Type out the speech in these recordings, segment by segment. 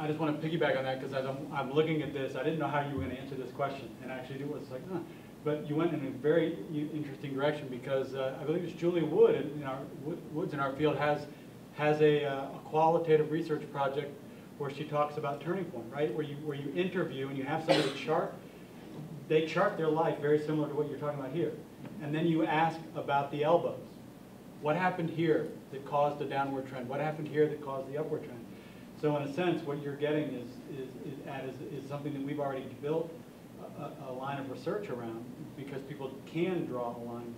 I just want to piggyback on that because as I'm looking at this, I didn't know how you were going to answer this question, and actually it was like, but you went in a very interesting direction because I believe it's Julia Wood Woods in our field has a qualitative research project where she talks about turning point, right? Where you interview and you have somebody chart. They chart their life very similar to what you're talking about here, and then you ask about the elbows. What happened here that caused the downward trend? What happened here that caused the upward trend? So in a sense, what you're getting is something that we've already built a line of research around, because people can draw a line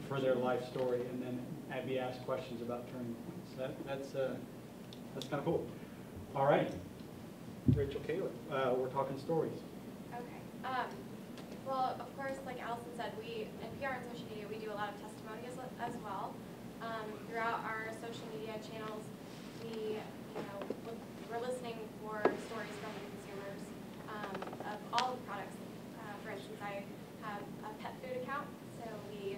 for their life story and then be asked questions about turning points. That's kind of cool. All right, Rachel Kaler, we're talking stories. Okay. Well, of course, like Allison said, we in PR and social media, we do a lot of testimonials as well. Throughout our social media channels, we're listening for stories from the consumers of all of the products. For instance, I have a pet food account, so we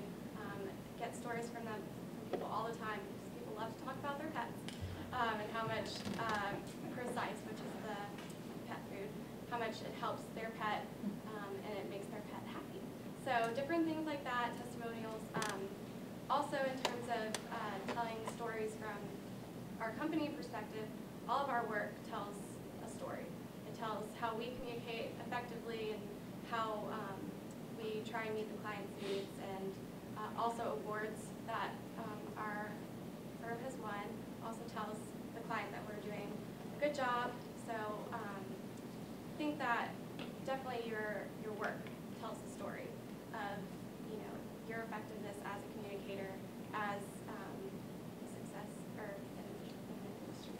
get stories from people all the time, because people love to talk about their pets and how much Precise, which is the pet food, how much it helps their pet and it makes their pet happy. So different things like that, testimonials. Also in terms of telling stories from our company perspective, all of our work tells a story. It tells how we communicate effectively and how we try and meet the client's needs, and also awards that our firm has won also tells the client that we're doing a good job. So I think that definitely your work tells the story of your effectiveness as a communicator, as success or in the industry.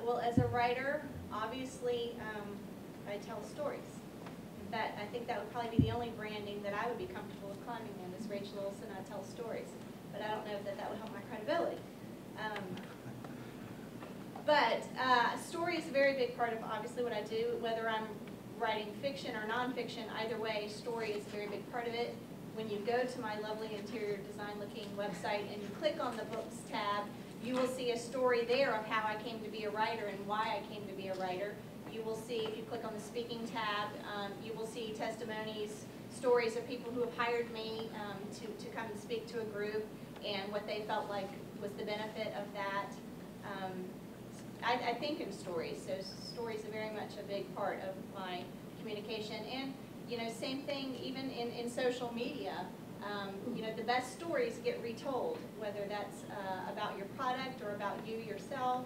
Well, as a writer, obviously, I tell stories. In fact, I think that would probably be the only branding that I would be comfortable with climbing in, is Rachel Olson, I tell stories. But I don't know that that would help my credibility. But story is a very big part of obviously what I do, whether I'm writing fiction or nonfiction. Either way, story is a very big part of it. When you go to my lovely interior design looking website and you click on the books tab, you will see a story there of how I came to be a writer and why I came to be a writer. You will see, if you click on the speaking tab, you will see testimonies, stories of people who have hired me to come and speak to a group and what they felt like was the benefit of that. I think in stories, so stories are very much a big part of my communication. And same thing even in social media. The best stories get retold, whether that's about your product or about you yourself.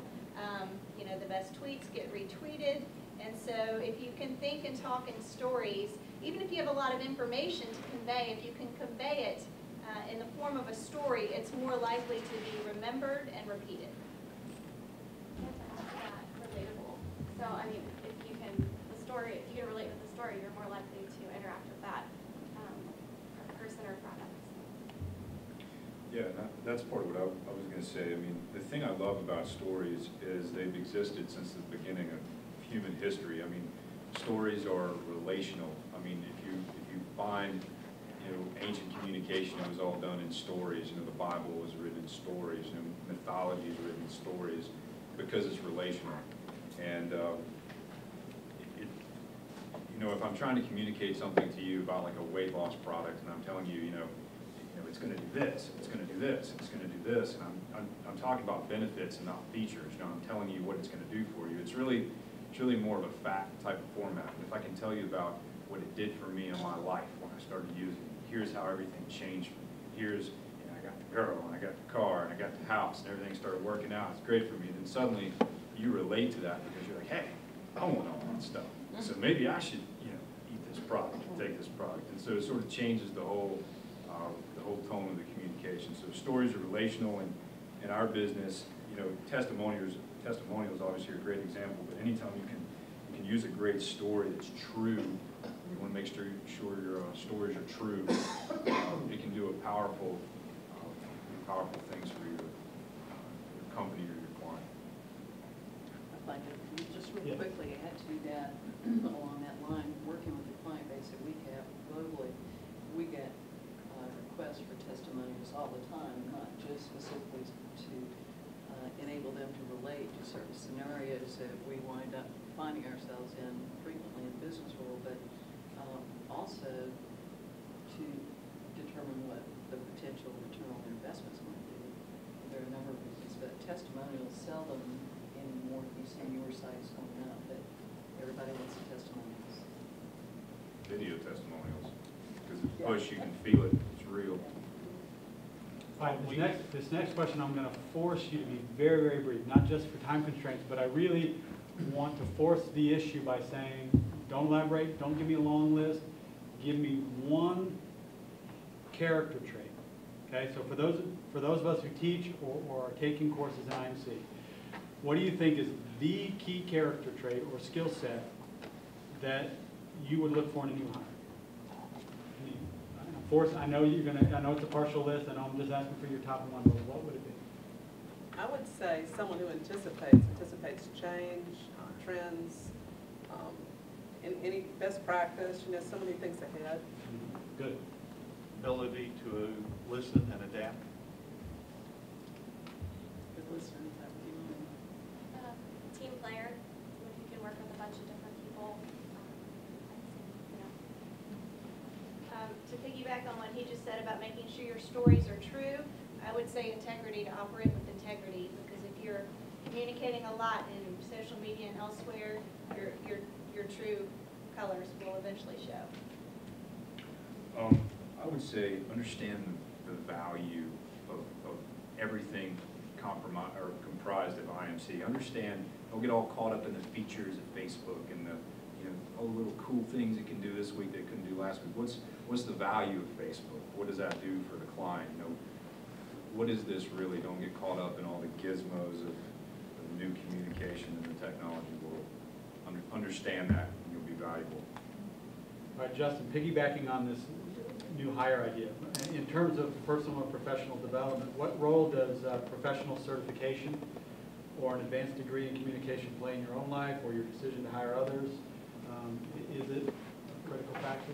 The best tweets get retweeted. And so if you can think and talk in stories, even if you have a lot of information to convey, if you can convey it in the form of a story, it's more likely to be remembered and repeated. Relatable. So I mean, if you can relate with the story, you're more likely to interact with that person or product. Yeah, that's part of what I was going to say. I mean, the thing I love about stories is they've existed since the beginning of human history. I mean, stories are relational. I mean, if you find ancient communication, it was all done in stories. The Bible was written in stories. Mythology is written in stories because it's relational. And if I'm trying to communicate something to you about like a weight loss product, and I'm telling you, it's going to do this, it's going to do this, it's going to do this, and I'm talking about benefits and not features. I'm telling you what it's going to do for you. It's really more of a fact type of format. And if I can tell you about what it did for me in my life when I started using it, here's how everything changed for me. Here's, I got the girl, and I got the car, and I got the house, and everything started working out. It's great for me. Then suddenly you relate to that because you're like, hey, I want all that stuff. So maybe I should, eat this product, take this product. And so it sort of changes the whole tone of the communication. So stories are relational, and in our business, testimonials obviously are a great example, but anytime you can use a great story that's true, you want to make sure your stories are true, it can do powerful things for your company or your client. If I could just real quickly add to that, along that line, working with the client base that we have globally, we get requests for testimonials all the time, not just specifically to enable them to relate to certain scenarios that we wind up finding ourselves in frequently in the business world, but also to determine what the potential return on their investments might be. There are a number of reasons, but testimonials seldom anymore. You see newer sites coming up, but everybody wants testimonials. Video testimonials, because it's push, you can feel it, it's real. All right, this next question, I'm going to force you to be very, very brief, not just for time constraints, but I really want to force the issue by saying, don't elaborate, don't give me a long list, give me one character trait. Okay, so for those of us who teach or are taking courses in IMC, what do you think is the key character trait or skill set that you would look for in a new hire? I know I know it's a partial list, and I'm just asking for your top one, but what would it be? I would say someone who anticipates change, trends, in any best practice, somebody thinks ahead. Good. Ability to listen and adapt. Good listener, is that what you mean? Team player, if you can work with a bunch of different people. To piggyback on what he just said about making sure your stories are true, I would say integrity, to operate with integrity, because if you're communicating a lot in social media and elsewhere, your true colors will eventually show. I would say understand the value of everything comprised of IMC. Understand, don't get all caught up in the features of Facebook and the all the little cool things it can do this week that it couldn't do last week. What's the value of Facebook? What does that do for the client? What is this really? Don't get caught up in all the gizmos of new communication in the technology world. Understand that, and you'll be valuable. All right, Justin, piggybacking on this new hire idea, in terms of personal or professional development, what role does professional certification or an advanced degree in communication play in your own life or your decision to hire others? Is it a critical factor?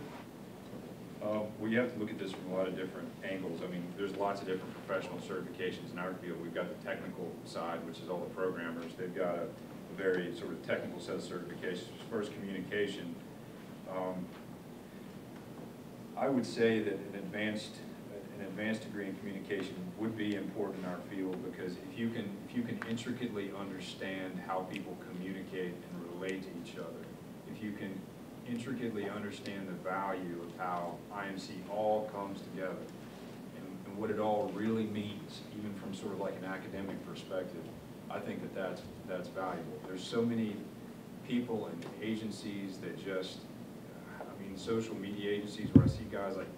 Well, you have to look at this from a lot of different angles. I mean, there's lots of different professional certifications in our field. We've got the technical side, which is all the programmers. They've got a very sort of technical set of certifications. First, communication. I would say that an advanced degree in communication would be important in our field, because if you can intricately understand how people communicate and relate to each other, if you can intricately understand the value of how IMC all comes together and what it all really means, even from sort of like an academic perspective, I think that's valuable. There's so many people and agencies that just, social media agencies where I see guys like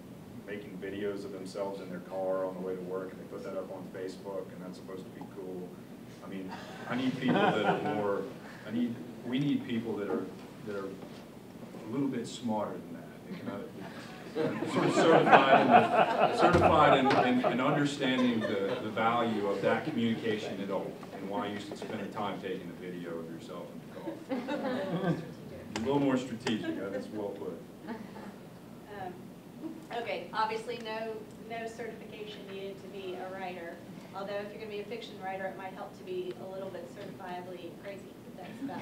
making videos of themselves in their car on the way to work, and they put that up on Facebook, and that's supposed to be cool. I need people that are more, we need people that are a little bit smarter than that. Sort of certified in understanding the value of that communication at all, and why you should spend the time taking a video of yourself in the car. A little more strategic, that's well put. Okay, obviously no certification needed to be a writer, although if you're going to be a fiction writer, it might help to be a little bit certifiably crazy, but that's about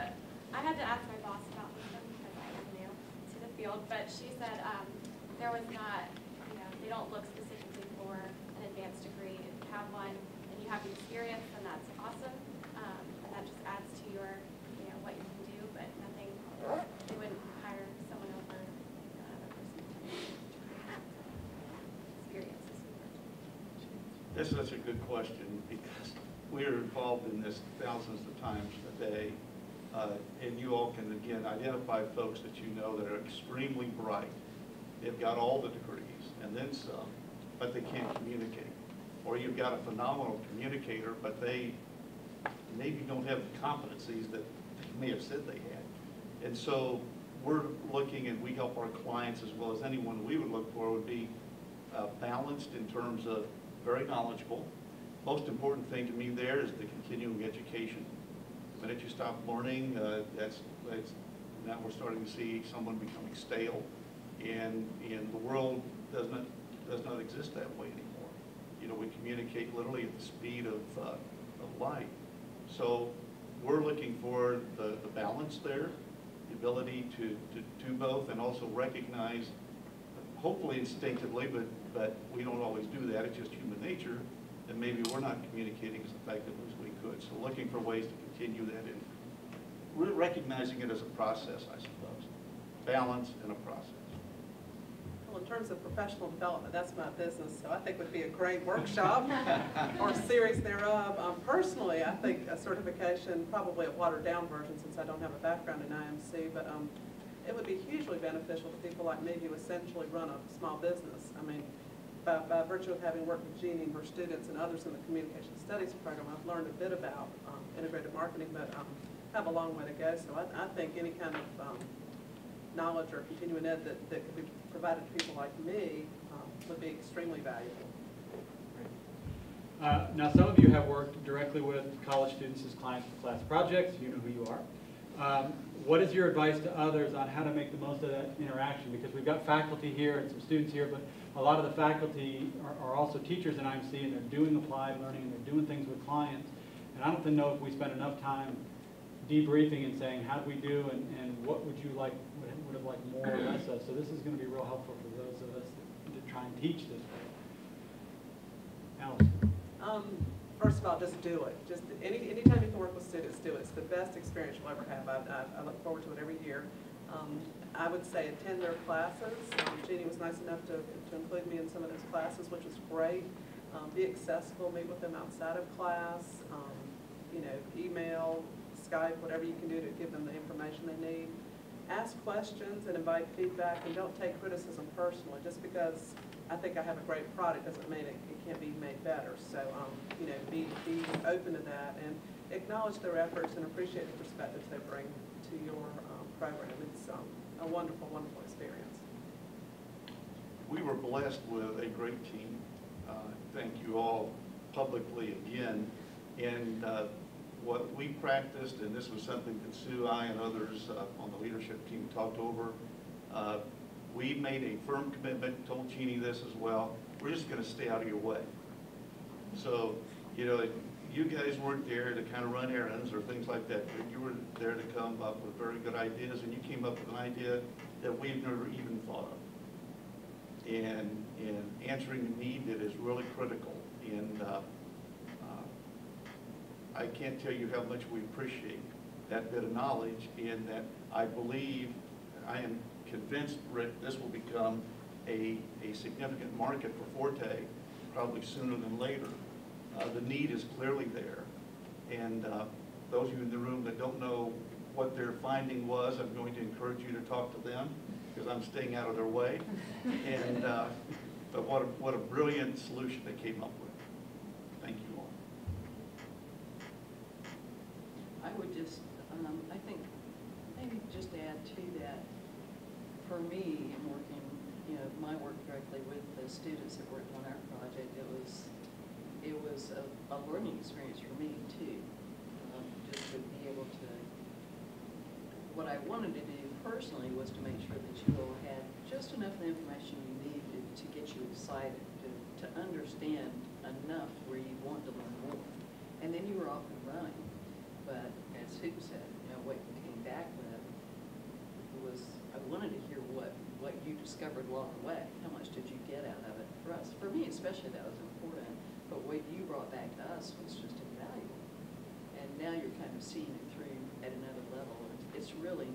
it. I had to ask my boss about this one because I am new to the field, but she said there was not, they don't look specifically for an advanced degree. If you have one and you have the experience, then that's awesome. And that just adds to your, what you can do, but nothing, they wouldn't hire someone over another person with experience. This is such a good question, because we are involved in this thousands of times a day. And you all can, again, identify folks that you know that are extremely bright. They've got all the degrees and then some, but they can't communicate. Or you've got a phenomenal communicator, but they maybe don't have the competencies that they may have said they had. And so we're looking, and we help our clients, as well as anyone we would look for, would be balanced in terms of very knowledgeable. Most important thing to me there is the continuing education. The minute you stop learning, now we're starting to see someone becoming stale, and the world does not exist that way anymore. We communicate literally at the speed of like. So we're looking for the balance there, the ability to do both, and also recognize, hopefully instinctively, but we don't always do that, it's just human nature, and maybe we're not communicating as effectively as we could. So looking for ways to continue that, and we're recognizing it as a process, I suppose. Balance and a process. Well, in terms of professional development, that's my business, so I think would be a great workshop or series thereof. Personally, I think a certification, probably a watered-down version since I don't have a background in IMC, but it would be hugely beneficial to people like me who essentially run a small business. I mean, by virtue of having worked with Jeannie and her students and others in the communication studies program, I've learned a bit about integrated marketing, but have a long way to go. So I think any kind of knowledge or continuing ed that could be provided to people like me would be extremely valuable. Now, some of you have worked directly with college students as clients for class projects. You know who you are. What is your advice to others on how to make the most of that interaction? Because we've got faculty here and some students here, but a lot of the faculty are also teachers in IMC, and they're doing applied learning, and they're doing things with clients. And I don't know if we spend enough time debriefing and saying, how did we do, and what would you like, would have liked more or less of. So this is going to be real helpful for those of us that try and teach this. Alice. First of all, just do it. Just anytime you can work with students, do it. It's the best experience you'll ever have. I look forward to it every year. I would say attend their classes. Jeannie was nice enough to include me in some of those classes, which was great. Be accessible, meet with them outside of class, you know, email, Skype, whatever you can do to give them the information they need. Ask questions and invite feedback, and don't take criticism personally. Just because I think I have a great product doesn't mean it can't be made better. So, you know, be open to that and acknowledge their efforts and appreciate the perspectives they bring to your program. It's a wonderful, wonderful experience. We were blessed with a great team. Thank you all publicly again. And what we practiced, and this was something that Sue, I, and others on the leadership team talked over, we made a firm commitment, told Jeannie this as well, we're just going to stay out of your way. So, you know, you guys weren't there to kind of run errands or things like that. You were there to come up with very good ideas, and you came up with an idea that we've never even thought of. And answering a need that is really critical. And I can't tell you how much we appreciate that bit of knowledge, and that I believe, I am convinced, Rick, this will become a significant market for Forte, probably sooner than later. The need is clearly there. And those of you in the room that don't know what their finding was, I'm going to encourage you to talk to them, because I'm staying out of their way. And but what a brilliant solution they came up with. Thank you all. I would just, I think, maybe just add to that, for me, in working, you know, my work directly with the students that worked on our project, it was a learning experience for me too. Just to be able to, what I wanted to do personally was to make sure that you all had just enough information you needed to get you excited, to understand enough where you want to learn more. And then you were off and running. But as Sue said, you know, what you came back with was, I wanted to hear what you discovered along the way. How much did you get out of it? For us, for me especially, that was important. But what you brought back to us was just invaluable. And now you're kind of seeing it through at another level. It's really